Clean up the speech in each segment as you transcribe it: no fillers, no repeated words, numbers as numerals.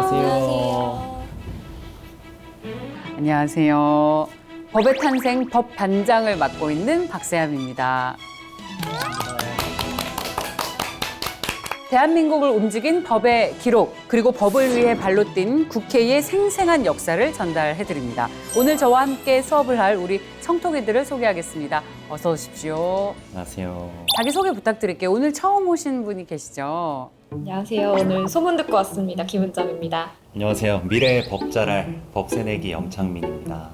안녕하세요. 안녕하세요. 법의 탄생 법 반장을 맡고 있는 박세암입니다. 대한민국을 움직인 법의 기록, 그리고 법을 위해 발로 뛴 국회의 생생한 역사를 전달해드립니다. 오늘 저와 함께 수업을 할 우리 청토기들을 소개하겠습니다. 어서 오십시오. 안녕하세요. 자기소개 부탁드릴게요. 오늘 처음 오신 분이 계시죠? 안녕하세요. 오늘 소문 듣고 왔습니다. 김은정입니다. 안녕하세요. 미래의 법 잘할 법 새내기 영창민입니다.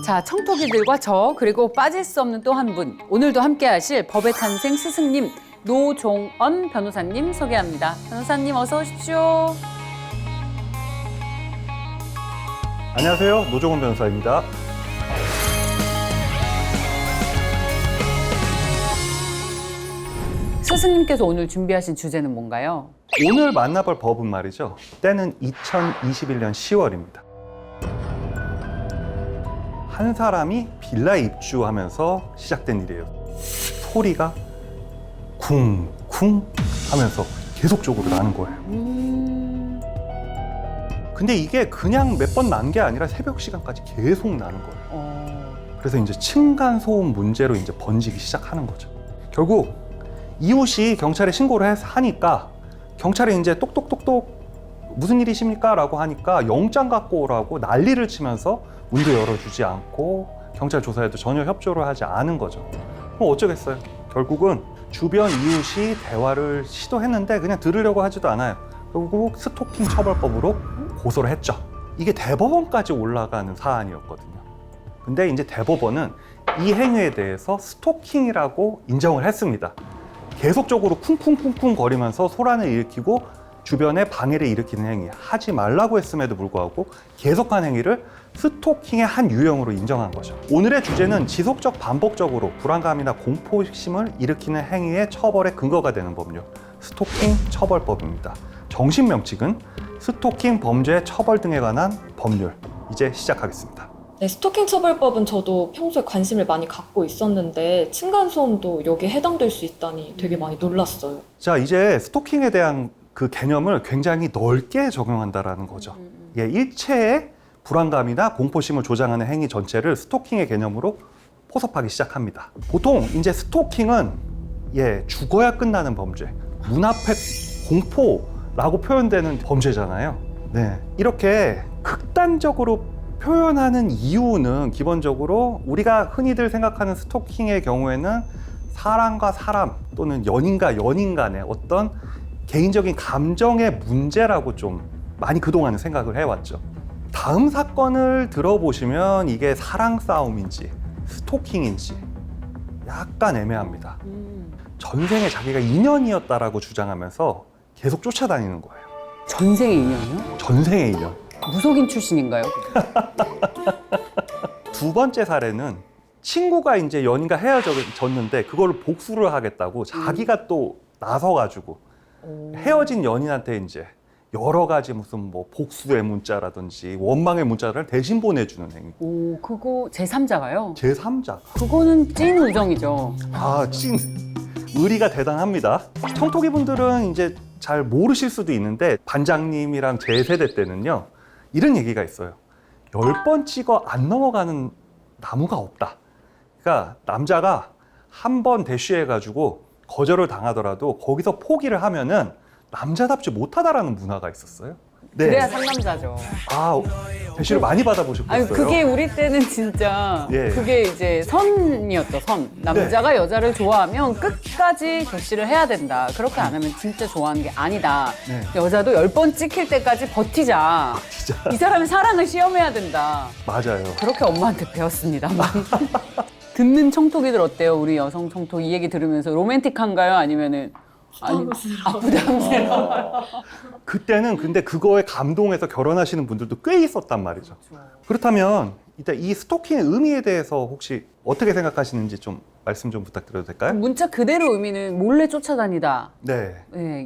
자, 청토기들과 저, 그리고 빠질 수 없는 또 한 분, 오늘도 함께 하실 법의 탄생 스승님 노종언 변호사님 소개합니다. 변호사님 어서 오십시오. 안녕하세요. 노종원 변호사입니다. 스승님께서 오늘 준비하신 주제는 뭔가요? 오늘 만나볼 법은 말이죠. 때는 2021년 10월입니다. 한 사람이 빌라에 입주하면서 시작된 일이에요. 소리가 쿵쿵 하면서 계속적으로 나는 거예요. 근데 이게 그냥 몇 번 난 게 아니라 새벽 시간까지 계속 나는 거예요. 그래서 이제 층간소음 문제로 이제 번지기 시작하는 거죠. 결국 이웃이 경찰에 신고를 하니까 경찰이 이제 똑똑똑똑 무슨 일이십니까? 라고 하니까 영장 갖고 오라고 난리를 치면서 문도 열어주지 않고 경찰 조사에도 전혀 협조를 하지 않은 거죠. 그럼 어쩌겠어요. 결국은 주변 이웃이 대화를 시도했는데 그냥 들으려고 하지도 않아요. 결국 스토킹 처벌법으로 고소를 했죠. 이게 대법원까지 올라가는 사안이었거든요. 근데 이제 대법원은 이 행위에 대해서 스토킹이라고 인정을 했습니다. 계속적으로 쿵쿵쿵쿵 거리면서 소란을 일으키고 주변에 방해를 일으키는 행위, 하지 말라고 했음에도 불구하고 계속한 행위를 스토킹의 한 유형으로 인정한 거죠. 오늘의 주제는 지속적 반복적으로 불안감이나 공포심을 일으키는 행위의 처벌의 근거가 되는 법률, 스토킹 처벌법입니다. 정식 명칭은 스토킹 범죄 처벌 등에 관한 법률. 이제 시작하겠습니다. 네, 스토킹 처벌법은 저도 평소에 관심을 많이 갖고 있었는데 층간소음도 여기에 해당될 수 있다니 되게 많이 놀랐어요. 자, 이제 스토킹에 대한 그 개념을 굉장히 넓게 적용한다라는 거죠. 예, 일체의 불안감이나 공포심을 조장하는 행위 전체를 스토킹의 개념으로 포섭하기 시작합니다. 보통 이제 스토킹은 죽어야 끝나는 범죄, 문 앞에 공포라고 표현되는 범죄잖아요. 네, 이렇게 극단적으로 표현하는 이유는 기본적으로 우리가 흔히들 생각하는 스토킹의 경우에는 사람과 사람 또는 연인과 연인 간의 어떤 개인적인 감정의 문제라고 좀 많이 그동안은 생각을 해왔죠. 다음 사건을 들어보시면 이게 사랑 싸움인지 스토킹인지 약간 애매합니다. 전생에 자기가 인연이었다라고 주장하면서 계속 쫓아다니는 거예요. 전생의 인연이요? 전생의 인연. 무속인 출신인가요? 두 번째 사례는 친구가 이제 연인과 헤어졌는데 그걸 복수를 하겠다고 자기가 또 나서가지고 헤어진 연인한테 이제 여러 가지 무슨 뭐 복수의 문자라든지 원망의 문자를 대신 보내주는 행위. 오, 그거 제3자가요? 제3자. 그거는 찐 우정이죠. 찐 의리가 대단합니다. 청토기 분들은 이제 잘 모르실 수도 있는데 반장님이랑 제 세대 때는요 이런 얘기가 있어요. 10번 찍어 안 넘어가는 나무가 없다. 그러니까 남자가 한 번 대쉬해가지고 거절을 당하더라도 거기서 포기를 하면은 남자답지 못하다라는 문화가 있었어요. 네. 그래야 상남자죠. 대쉬를 많이 받아보셨겠어요? 아니, 그게 우리 때는 진짜 그게 이제 선이었죠, 선. 남자가 여자를 좋아하면 끝까지 대시를 해야 된다. 그렇게 안 하면 진짜 좋아하는 게 아니다. 여자도 10번 찍힐 때까지 버티자. 이 사람의 사랑을 시험해야 된다. 맞아요. 그렇게 엄마한테 배웠습니다만. 듣는 청토기들 어때요? 우리 여성 청토기 이 얘기 들으면서 로맨틱한가요? 아니면은 부담스러워요. 그때는 근데 그거에 감동해서 결혼하시는 분들도 꽤 있었단 말이죠. 그렇다면 일단 이 스토킹의 의미에 대해서 혹시 어떻게 생각하시는지 좀 말씀 좀 부탁드려도 될까요? 문자 그대로 의미는 몰래 쫓아다니다. 네,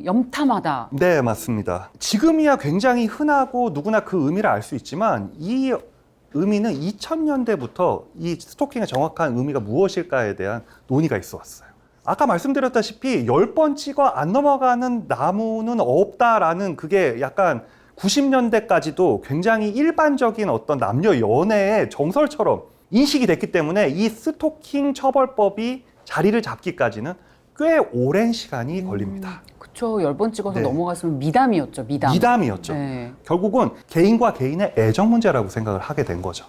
염탐하다. 네, 맞습니다. 지금이야 굉장히 흔하고 누구나 그 의미를 알 수 있지만 이 의미는 2000년대부터 이 스토킹의 정확한 의미가 무엇일까에 대한 논의가 있어 왔어요. 아까 말씀드렸다시피 10번 찍어 안 넘어가는 나무는 없다라는 그게 약간 90년대까지도 굉장히 일반적인 어떤 남녀 연애의 정설처럼 인식이 됐기 때문에 이 스토킹 처벌법이 자리를 잡기까지는 꽤 오랜 시간이 걸립니다. 그쵸. 10번 찍어서 네. 넘어갔으면 미담이었죠. 미담. 미담이었죠. 네. 결국은 개인과 개인의 애정 문제라고 생각을 하게 된 거죠.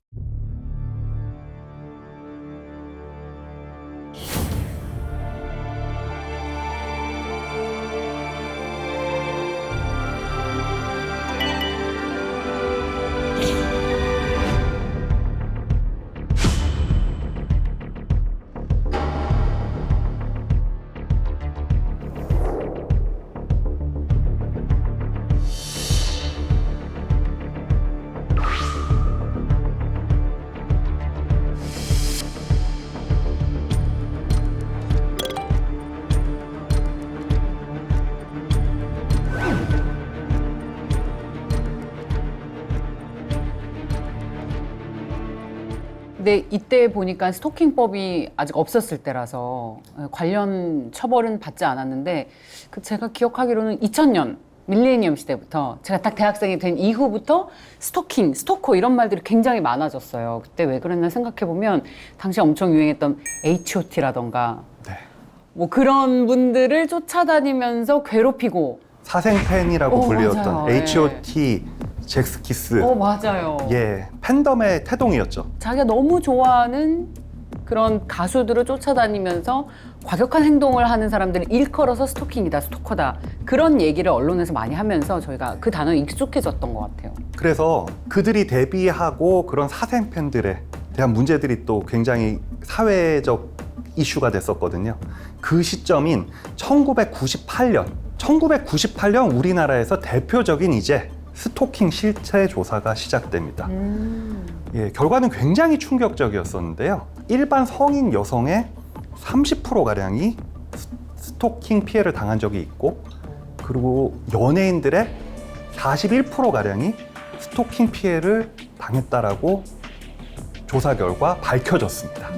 근데 이때 보니까 스토킹법이 아직 없었을 때라서 관련 처벌은 받지 않았는데 제가 기억하기로는 2000년 밀레니엄 시대부터 제가 딱 대학생이 된 이후부터 스토킹, 스토커 이런 말들이 굉장히 많아졌어요. 그때 왜 그랬나 생각해보면 당시 엄청 유행했던 H.O.T라던가 네. 뭐 그런 분들을 쫓아다니면서 괴롭히고 사생팬이라고 불리웠던 맞아요. H.O.T, 잭스키스. 맞아요. 예, 팬덤의 태동이었죠. 자기가 너무 좋아하는 그런 가수들을 쫓아다니면서 과격한 행동을 하는 사람들을 일컬어서 스토킹이다, 스토커다 그런 얘기를 언론에서 많이 하면서 저희가 그 단어에 익숙해졌던 것 같아요. 그래서 그들이 데뷔하고 그런 사생 팬들에 대한 문제들이 또 굉장히 사회적 이슈가 됐었거든요. 그 시점인 1998년 우리나라에서 대표적인 이제 스토킹 실태 조사가 시작됩니다. 예, 결과는 굉장히 충격적이었었는데요. 일반 성인 여성의 30%가량이 스토킹 피해를 당한 적이 있고, 그리고 연예인들의 41%가량이 스토킹 피해를 당했다라고 조사 결과 밝혀졌습니다.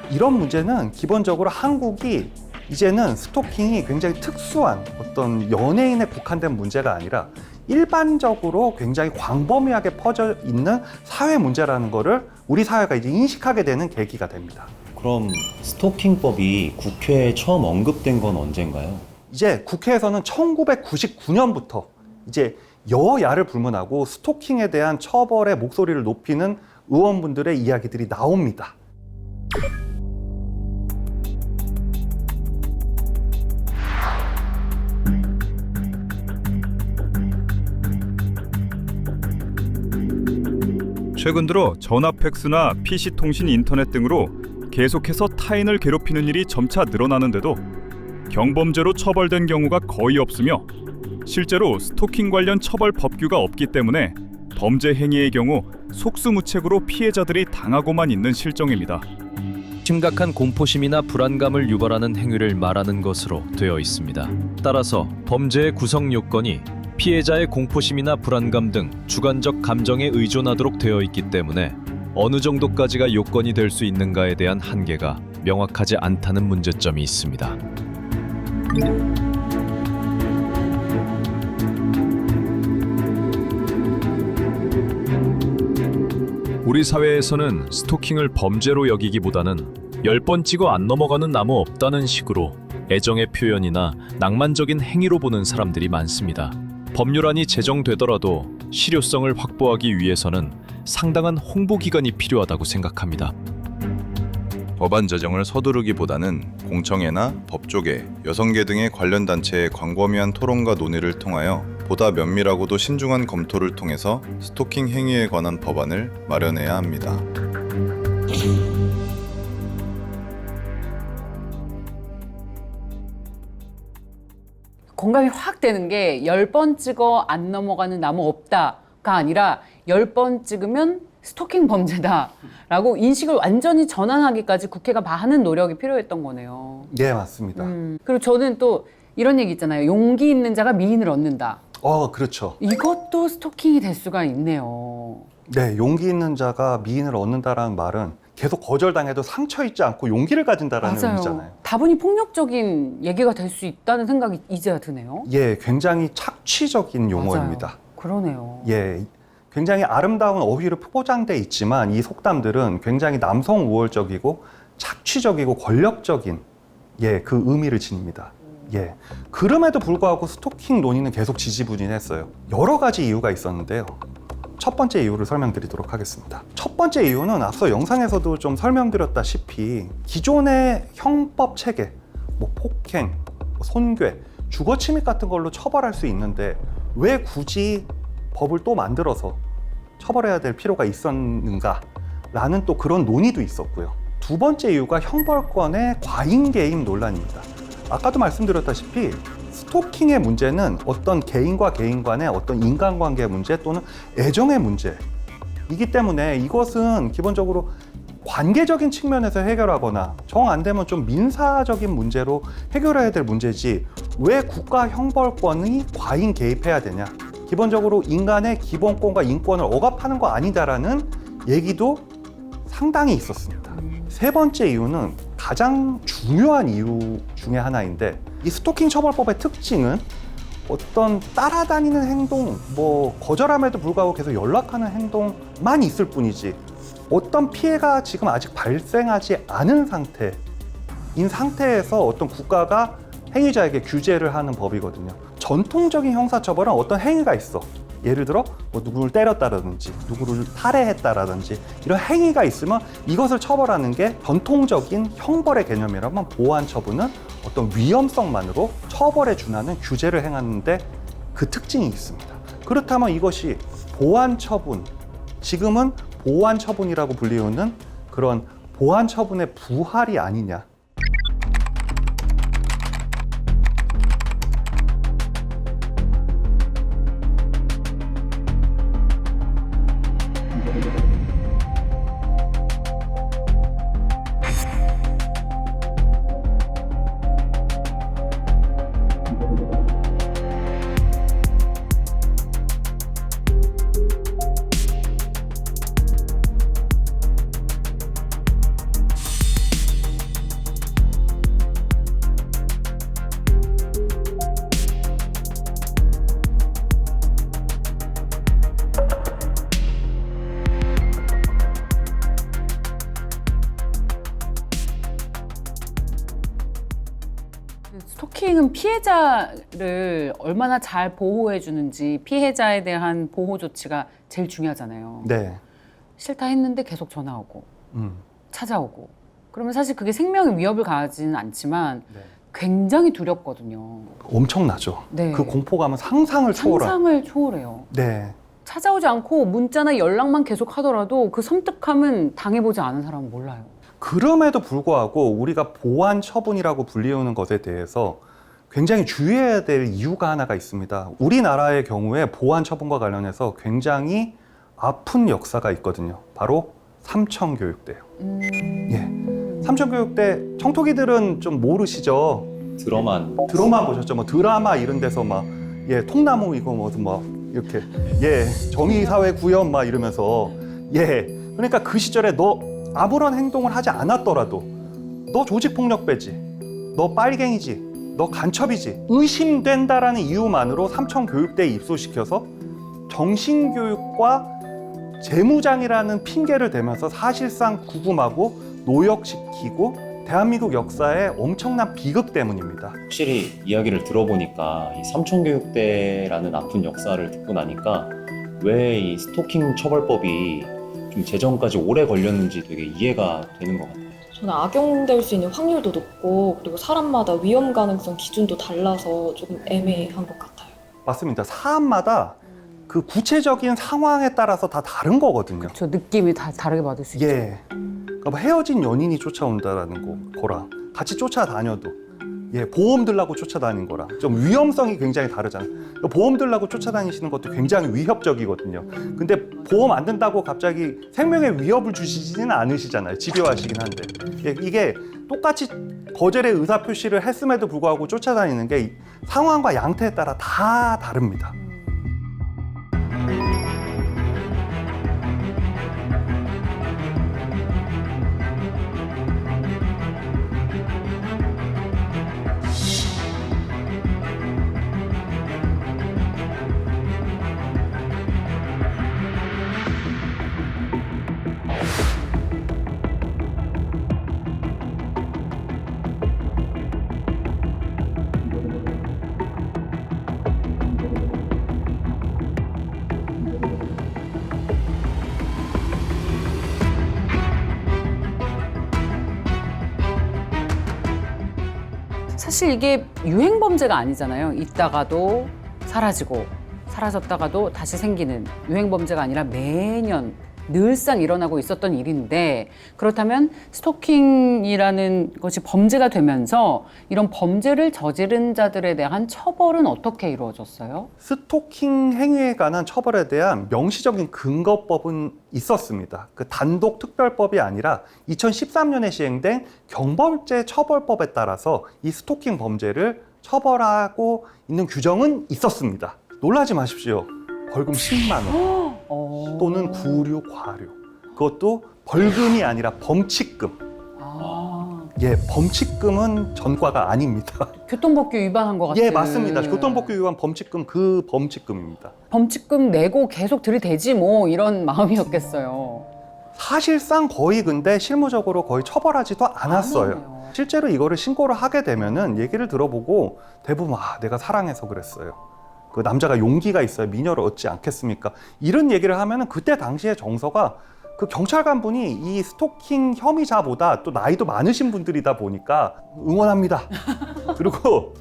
이런 문제는 기본적으로 한국이 이제는 스토킹이 굉장히 특수한 어떤 연예인에 국한된 문제가 아니라 일반적으로 굉장히 광범위하게 퍼져 있는 사회 문제라는 거를 우리 사회가 이제 인식하게 되는 계기가 됩니다. 그럼 스토킹법이 국회에 처음 언급된 건 언젠가요? 이제 국회에서는 1999년부터 이제 여야를 불문하고 스토킹에 대한 처벌의 목소리를 높이는 의원분들의 이야기들이 나옵니다. 최근 들어 전화 팩스나 PC통신 인터넷 등으로 계속해서 타인을 괴롭히는 일이 점차 늘어나는데도 경범죄로 처벌된 경우가 거의 없으며 실제로 스토킹 관련 처벌 법규가 없기 때문에 범죄 행위의 경우 속수무책으로 피해자들이 당하고만 있는 실정입니다. 심각한 공포심이나 불안감을 유발하는 행위를 말하는 것으로 되어 있습니다. 따라서 범죄의 구성 요건이 피해자의 공포심이나 불안감 등 주관적 감정에 의존하도록 되어 있기 때문에 어느 정도까지가 요건이 될 수 있는가에 대한 한계가 명확하지 않다는 문제점이 있습니다. 우리 사회에서는 스토킹을 범죄로 여기기보다는 10번 찍어 안 넘어가는 나무 없다는 식으로 애정의 표현이나 낭만적인 행위로 보는 사람들이 많습니다. 법률안이 제정되더라도 실효성을 확보하기 위해서는 상당한 홍보 기간이 필요하다고 생각합니다. 법안 제정을 서두르기보다는 공청회나 법조계, 여성계 등의 관련 단체의 광범위한 토론과 논의를 통하여 보다 면밀하고도 신중한 검토를 통해서 스토킹 행위에 관한 법안을 마련해야 합니다. 공감이 확 되는 게 10번 찍어 안 넘어가는 나무 없다가 아니라 10번 찍으면 스토킹 범죄다라고 인식을 완전히 전환하기까지 국회가 많은 노력이 필요했던 거네요. 네, 맞습니다. 그리고 저는 또 이런 얘기 있잖아요. 용기 있는 자가 미인을 얻는다. 그렇죠. 이것도 스토킹이 될 수가 있네요. 네, 용기 있는 자가 미인을 얻는다라는 말은 계속 거절당해도 상처 입지 않고 용기를 가진다라는 의미잖아요. 다분히 폭력적인 얘기가 될 수 있다는 생각이 이제야 드네요. 예, 굉장히 착취적인 용어입니다. 그러네요. 예, 굉장히 아름다운 어휘로 포장돼 있지만 이 속담들은 굉장히 남성 우월적이고 착취적이고 권력적인 그 의미를 지닙니다. 예, 그럼에도 불구하고 스토킹 논의는 계속 지지부진했어요. 여러 가지 이유가 있었는데요. 첫 번째 이유를 설명드리도록 하겠습니다. 첫 번째 이유는 앞서 영상에서도 좀 설명드렸다시피 기존의 형법 체계, 뭐 폭행, 손괴, 주거침입 같은 걸로 처벌할 수 있는데 왜 굳이 법을 또 만들어서 처벌해야 될 필요가 있었는가 라는 또 그런 논의도 있었고요. 두 번째 이유가 형벌권의 과잉 개입 논란입니다. 아까도 말씀드렸다시피 스토킹의 문제는 어떤 개인과 개인 간의 어떤 인간관계 문제 또는 애정의 문제이기 때문에 이것은 기본적으로 관계적인 측면에서 해결하거나 정 안 되면 좀 민사적인 문제로 해결해야 될 문제지 왜 국가 형벌권이 과잉 개입해야 되냐. 기본적으로 인간의 기본권과 인권을 억압하는 거 아니다라는 얘기도 상당히 있었습니다. 세 번째 이유는 가장 중요한 이유 중에 하나인데 이 스토킹 처벌법의 특징은 어떤 따라다니는 행동, 뭐 거절함에도 불구하고 계속 연락하는 행동만 있을 뿐이지 어떤 피해가 지금 아직 발생하지 않은 상태에서 어떤 국가가 행위자에게 규제를 하는 법이거든요. 전통적인 형사처벌은 어떤 행위가 있어. 예를 들어 뭐 누구를 때렸다라든지 누구를 살해했다라든지 이런 행위가 있으면 이것을 처벌하는 게 전통적인 형벌의 개념이라면 보완처분은 어떤 위험성만으로 처벌에 준하는 규제를 행하는데 그 특징이 있습니다. 그렇다면 이것이 보완처분, 지금은 보완처분이라고 불리우는 그런 보완처분의 부활이 아니냐. 스토킹은 피해자를 얼마나 잘 보호해 주는지 피해자에 대한 보호 조치가 제일 중요하잖아요. 네. 싫다 했는데 계속 전화 오고 찾아오고 그러면 사실 그게 생명의 위협을 가하지는 않지만 네. 굉장히 두렵거든요. 엄청나죠. 네. 그 공포감은 상상을 초월해요. 네. 찾아오지 않고 문자나 연락만 계속 하더라도 그 섬뜩함은 당해보지 않은 사람은 몰라요. 그럼에도 불구하고 우리가 보완 처분이라고 불리우는 것에 대해서 굉장히 주의해야 될 이유가 하나가 있습니다. 우리나라의 경우에 보완 처분과 관련해서 굉장히 아픈 역사가 있거든요. 바로 삼청교육대요. 예. 삼청교육대 청토기들은 좀 모르시죠? 드라마 보셨죠? 뭐 드라마 이런 데서 막 통나무 이거 무슨 막 이렇게 정의사회 구현 막 이러면서 그러니까 그 시절에 너 아무런 행동을 하지 않았더라도 너 조직폭력배지, 너 빨갱이지, 너 간첩이지 의심된다라는 이유만으로 삼청교육대에 입소시켜서 정신교육과 재무장이라는 핑계를 대면서 사실상 구금하고 노역시키고 대한민국 역사의 엄청난 비극 때문입니다. 확실히 이야기를 들어보니까 이 삼청교육대라는 아픈 역사를 듣고 나니까 왜 이 스토킹 처벌법이 좀 제정까지 오래 걸렸는지 되게 이해가 되는 것 같아요. 저는 악용될 수 있는 확률도 높고 그리고 사람마다 위험 가능성 기준도 달라서 조금 애매한 것 같아요. 맞습니다. 사안마다 그 구체적인 상황에 따라서 다 다른 거거든요. 저 느낌이 다 다르게 받을 수 있죠. 그러니까 뭐 헤어진 연인이 쫓아온다라는 거랑 같이 쫓아다녀도 보험 들라고 쫓아다닌 거랑 좀 위험성이 굉장히 다르잖아요. 보험 들라고 쫓아다니시는 것도 굉장히 위협적이거든요. 근데 보험 안 든다고 갑자기 생명의 위협을 주시지는 않으시잖아요. 집요하시긴 한데 이게 똑같이 거절의 의사표시를 했음에도 불구하고 쫓아다니는 게 상황과 양태에 따라 다 다릅니다. 사실 이게 유행 범죄가 아니잖아요. 있다가도 사라지고 사라졌다가도 다시 생기는 유행 범죄가 아니라 매년 늘상 일어나고 있었던 일인데, 그렇다면 스토킹이라는 것이 범죄가 되면서 이런 범죄를 저지른 자들에 대한 처벌은 어떻게 이루어졌어요? 스토킹 행위에 관한 처벌에 대한 명시적인 근거법은 있었습니다. 그 단독 특별법이 아니라 2013년에 시행된 경범죄 처벌법에 따라서 이 스토킹 범죄를 처벌하고 있는 규정은 있었습니다. 놀라지 마십시오. 벌금 10만 원 또는 구류, 과류. 그것도 벌금이 아니라 범칙금. 예, 범칙금은 전과가 아닙니다. 교통법규 위반한 것 같은. 예, 맞습니다. 교통법규 위반 범칙금, 그 범칙금입니다. 범칙금 내고 계속 들이대지 뭐 이런 마음이었겠어요. 사실상 거의 근데 실무적으로 거의 처벌하지도 않았어요. 아니에요. 실제로 이거를 신고를 하게 되면은 얘기를 들어보고 대부분 내가 사랑해서 그랬어요. 그 남자가 용기가 있어야 미녀를 얻지 않겠습니까? 이런 얘기를 하면은 그때 당시에 정서가 그 경찰관 분이 이 스토킹 혐의자보다 또 나이도 많으신 분들이다 보니까 응원합니다. 그리고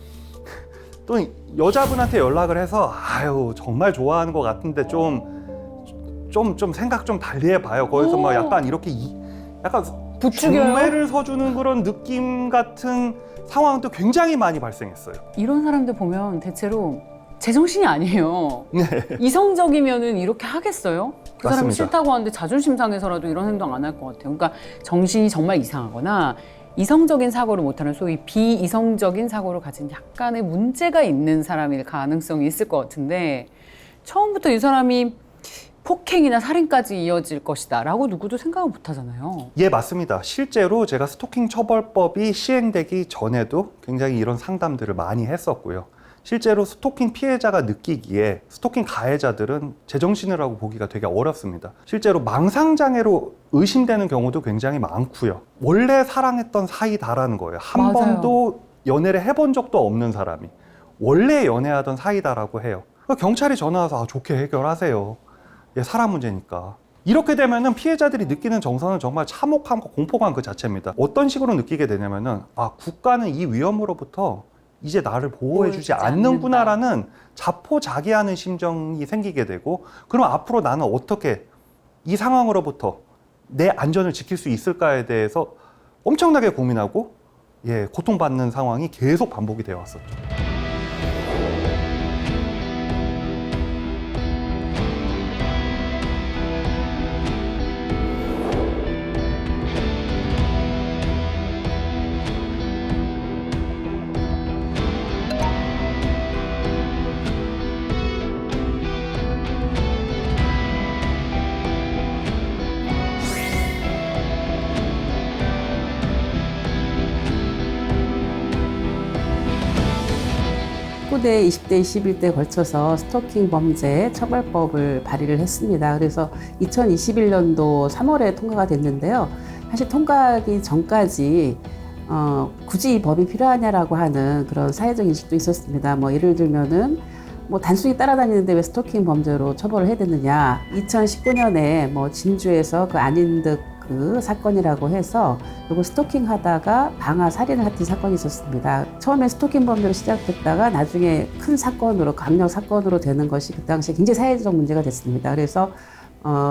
또 여자분한테 연락을 해서 아유 정말 좋아하는 것 같은데 좀 생각 좀 달리 해봐요. 거기서 막 약간 이렇게 약간 부추겨요? 중매를 서주는 그런 느낌 같은 상황도 굉장히 많이 발생했어요. 이런 사람들 보면 대체로 제정신이 아니에요. 네. 이성적이면은 이렇게 하겠어요? 그 사람이 맞습니다. 싫다고 하는데 자존심 상해서라도 이런 행동 안 할 것 같아요. 그러니까 정신이 정말 이상하거나 이성적인 사고를 못하는 소위 비이성적인 사고를 가진 약간의 문제가 있는 사람일 가능성이 있을 것 같은데, 처음부터 이 사람이 폭행이나 살인까지 이어질 것이다 라고 누구도 생각을 못 하잖아요. 예, 맞습니다. 실제로 제가 스토킹 처벌법이 시행되기 전에도 굉장히 이런 상담들을 많이 했었고요. 실제로 스토킹 피해자가 느끼기에 스토킹 가해자들은 제정신이라고 보기가 되게 어렵습니다. 실제로 망상장애로 의심되는 경우도 굉장히 많고요. 원래 사랑했던 사이다라는 거예요. 한 맞아요. 번도 연애를 해본 적도 없는 사람이 원래 연애하던 사이다라고 해요. 경찰이 전화 와서 좋게 해결하세요. 예, 사람 문제니까. 이렇게 되면은 피해자들이 느끼는 정서는 정말 참혹함과 공포감 그 자체입니다. 어떤 식으로 느끼게 되냐면은 국가는 이 위험으로부터 이제 나를 보호해주지 않는구나라는 자포자기하는 심정이 생기게 되고, 그럼 앞으로 나는 어떻게 이 상황으로부터 내 안전을 지킬 수 있을까에 대해서 엄청나게 고민하고 고통받는 상황이 계속 반복이 되어 왔었죠.19대, 20대, 21대에 걸쳐서 스토킹 범죄 처벌법을 발의를 했습니다. 그래서 2021년도 3월에 통과가 됐는데요. 사실 통과하기 전까지 굳이 이 법이 필요하냐라고 하는 그런 사회적 인식도 있었습니다. 예를 들면은 단순히 따라다니는데 왜 스토킹 범죄로 처벌을 해야 되느냐. 2019년에 진주에서 그 안인득 그 사건이라고 해서 요거 스토킹 하다가 방화 살인을 했던 사건이 있었습니다. 처음에 스토킹 범죄로 시작됐다가 나중에 큰 사건으로, 강력 사건으로 되는 것이 그 당시에 굉장히 사회적 문제가 됐습니다. 그래서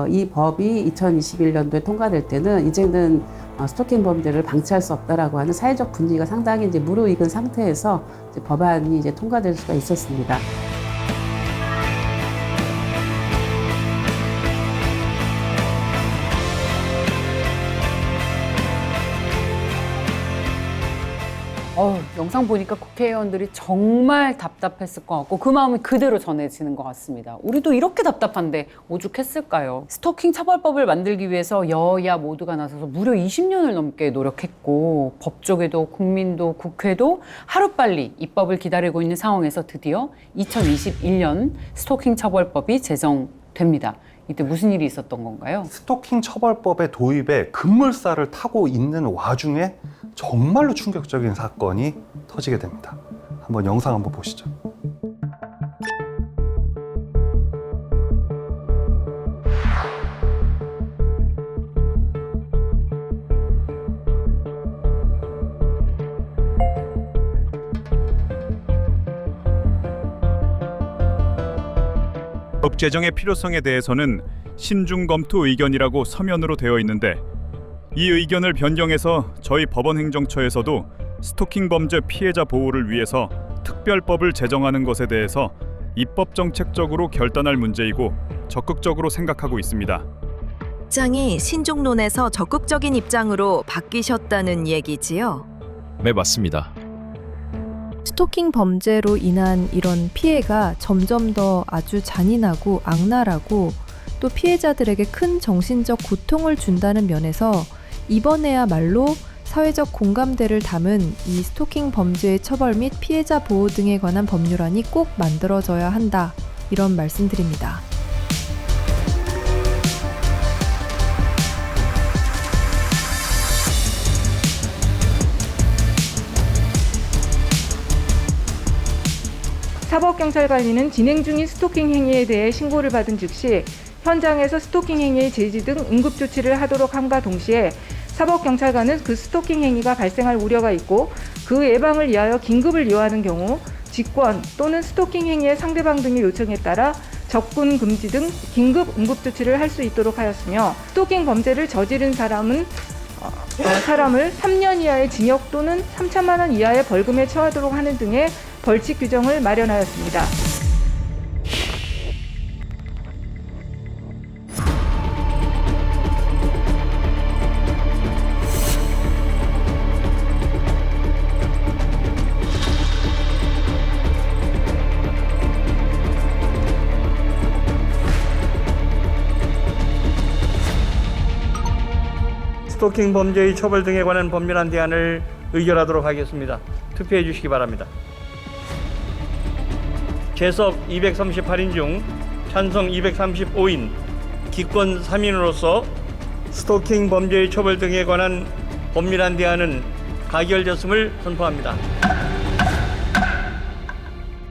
이 법이 2021년도에 통과될 때는 이제는 스토킹 범죄를 방치할 수 없다라고 하는 사회적 분위기가 상당히 이제 무르익은 상태에서 이제 법안이 이제 통과될 수가 있었습니다. 영상 보니까 국회의원들이 정말 답답했을 것 같고 그 마음이 그대로 전해지는 것 같습니다. 우리도 이렇게 답답한데 오죽했을까요? 스토킹 처벌법을 만들기 위해서 여야 모두가 나서서 무려 20년을 넘게 노력했고, 법조계도 국민도 국회도 하루빨리 입법을 기다리고 있는 상황에서 드디어 2021년 스토킹 처벌법이 제정됩니다. 이때 무슨 일이 있었던 건가요? 스토킹 처벌법의 도입에 급물살을 타고 있는 와중에 정말로 충격적인 사건이 터지게 됩니다. 한번 영상 한번 보시죠. 법 제정의 필요성에 대해서는 신중 검토 의견이라고 서면으로 되어 있는데 이 의견을 변경해서 저희 법원행정처에서도 스토킹 범죄 피해자 보호를 위해서 특별법을 제정하는 것에 대해서 입법 정책적으로 결단할 문제이고 적극적으로 생각하고 있습니다. 입장이 신중론에서 적극적인 입장으로 바뀌셨다는 얘기지요? 네, 맞습니다. 스토킹 범죄로 인한 이런 피해가 점점 더 아주 잔인하고 악랄하고 또 피해자들에게 큰 정신적 고통을 준다는 면에서 이번에야말로 사회적 공감대를 담은 이 스토킹 범죄의 처벌 및 피해자 보호 등에 관한 법률안이 꼭 만들어져야 한다. 이런 말씀드립니다. 사법경찰관리는 진행 중인 스토킹 행위에 대해 신고를 받은 즉시 현장에서 스토킹 행위의 제지 등 응급조치를 하도록 함과 동시에 사법경찰관은 그 스토킹 행위가 발생할 우려가 있고 그 예방을 위하여 긴급을 요하는 경우 직권 또는 스토킹 행위의 상대방 등의 요청에 따라 접근 금지 등 긴급 응급조치를 할 수 있도록 하였으며 스토킹 범죄를 저지른 사람을 3년 이하의 징역 또는 3천만 원 이하의 벌금에 처하도록 하는 등의 벌칙 규정을 마련하였습니다. 스토킹 범죄의 처벌 등에 관한 법률안 대안을 의결하도록 하겠습니다. 투표해 주시기 바랍니다. 재석 238인 중 찬성 235인, 기권 3인으로서 스토킹 범죄의 처벌 등에 관한 법률안 대안은 가결되었음을 선포합니다.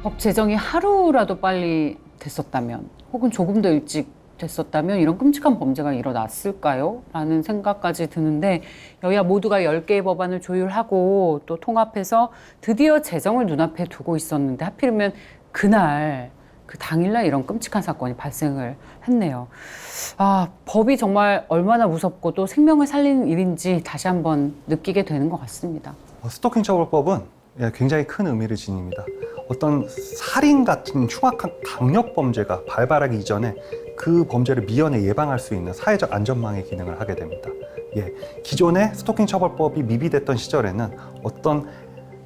법 제정이 하루라도 빨리 됐었다면 혹은 조금 더 일찍 됐었다면 이런 끔찍한 범죄가 일어났을까요? 라는 생각까지 드는데 여야 모두가 10개의 법안을 조율하고 또 통합해서 드디어 제정을 눈앞에 두고 있었는데 하필이면 그날 그 당일날 이런 끔찍한 사건이 발생을 했네요. 아, 법이 정말 얼마나 무섭고 또 생명을 살리는 일인지 다시 한번 느끼게 되는 것 같습니다. 스토킹 처벌법은 굉장히 큰 의미를 지닙니다. 어떤 살인 같은 흉악한 강력 범죄가 발발하기 이전에 그 범죄를 미연에 예방할 수 있는 사회적 안전망의 기능을 하게 됩니다. 기존의 스토킹 처벌법이 미비됐던 시절에는 어떤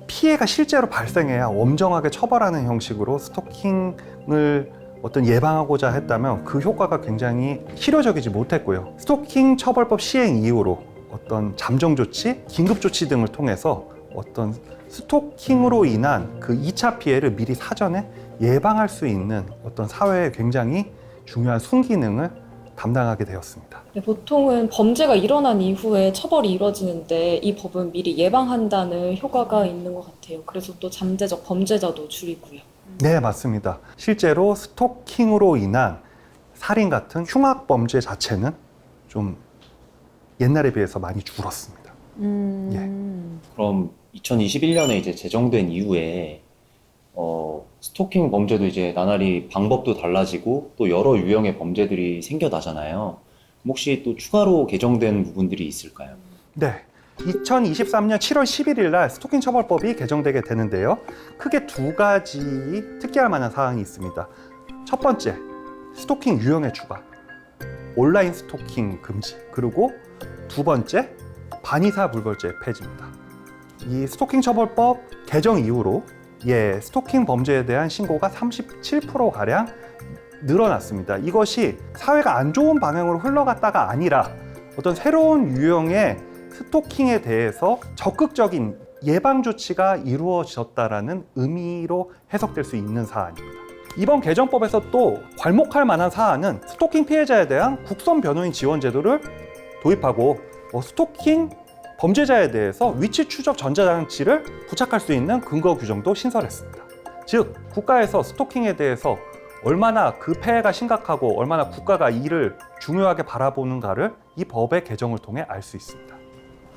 피해가 실제로 발생해야 엄정하게 처벌하는 형식으로 스토킹을 어떤 예방하고자 했다면 그 효과가 굉장히 실효적이지 못했고요. 스토킹 처벌법 시행 이후로 어떤 잠정 조치, 긴급 조치 등을 통해서 어떤 스토킹으로 인한 그 2차 피해를 미리 사전에 예방할 수 있는 어떤 사회의 굉장히 중요한 순기능을 담당하게 되었습니다. 네, 보통은 범죄가 일어난 이후에 처벌이 이루어지는데 이 법은 미리 예방한다는 효과가 있는 것 같아요. 그래서 또 잠재적 범죄자도 줄이고요. 네, 맞습니다. 실제로 스토킹으로 인한 살인 같은 흉악 범죄 자체는 좀 옛날에 비해서 많이 줄었습니다. 그럼 2021년에 이제 제정된 이후에 스토킹 범죄도 이제 나날이 방법도 달라지고 또 여러 유형의 범죄들이 생겨나잖아요. 혹시 또 추가로 개정된 부분들이 있을까요? 네. 2023년 7월 11일 날 스토킹 처벌법이 개정되게 되는데요. 크게 두 가지 특기할 만한 사항이 있습니다. 첫 번째, 스토킹 유형의 추가, 온라인 스토킹 금지, 그리고 두 번째, 반의사 불벌죄 폐지입니다. 이 스토킹 처벌법 개정 이후로 스토킹 범죄에 대한 신고가 37%가량 늘어났습니다. 이것이 사회가 안 좋은 방향으로 흘러갔다가 아니라 어떤 새로운 유형의 스토킹에 대해서 적극적인 예방 조치가 이루어졌다라는 의미로 해석될 수 있는 사안입니다. 이번 개정법에서 또 괄목할 만한 사안은 스토킹 피해자에 대한 국선 변호인 지원 제도를 도입하고 스토킹 범죄자에 대해서 위치 추적 전자장치를 부착할 수 있는 근거 규정도 신설했습니다. 즉, 국가에서 스토킹에 대해서 얼마나 그 폐해가 심각하고 얼마나 국가가 이를 중요하게 바라보는가를 이 법의 개정을 통해 알 수 있습니다.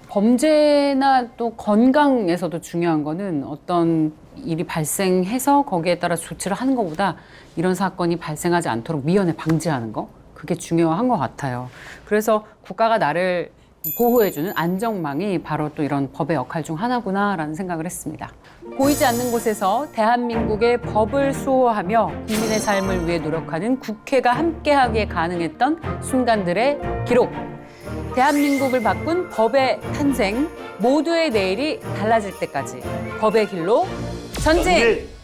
범죄나 또 건강에서도 중요한 거는 어떤 일이 발생해서 거기에 따라 조치를 하는 것보다 이런 사건이 발생하지 않도록 미연에 방지하는 거, 그게 중요한 것 같아요. 그래서 국가가 나를 보호해주는 안전망이 바로 또 이런 법의 역할 중 하나구나라는 생각을 했습니다. 보이지 않는 곳에서 대한민국의 법을 수호하며 국민의 삶을 위해 노력하는 국회가 함께하기에 가능했던 순간들의 기록. 대한민국을 바꾼 법의 탄생, 모두의 내일이 달라질 때까지 법의 길로 전진!